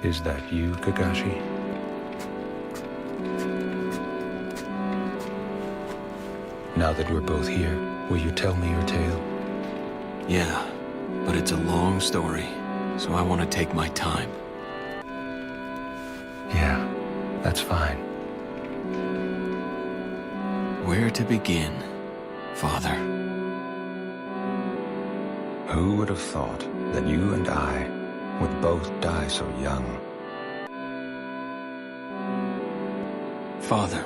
Is that you, Kakashi? Now that we're both here, will you tell me your tale? Yeah, but it's a long story, so I want to take my time. Yeah, that's fine. Where to begin, Father? Who would have thought that you and I would both die so young? Father,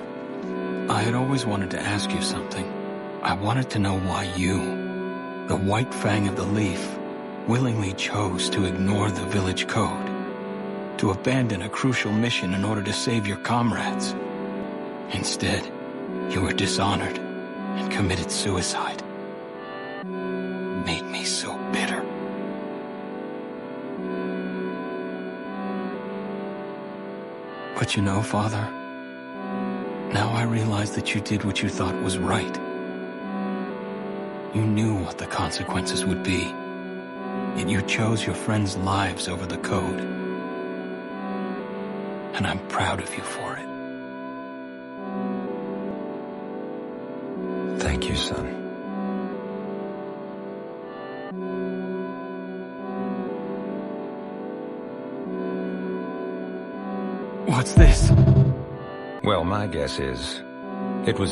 I had always wanted to ask you something. I wanted to know why you, the White Fang of the Leaf, willingly chose to ignore the village code, to abandon a crucial mission in order to save your comrades. Instead, you were dishonored and committed suicide. Made me so bitter. But you know, Father, now I realize that you did what you thought was right. You knew what the consequences would be, yet you chose your friends' lives over the code. And I'm proud of you for it. Thank you, son. What's this? Well, my guess is it was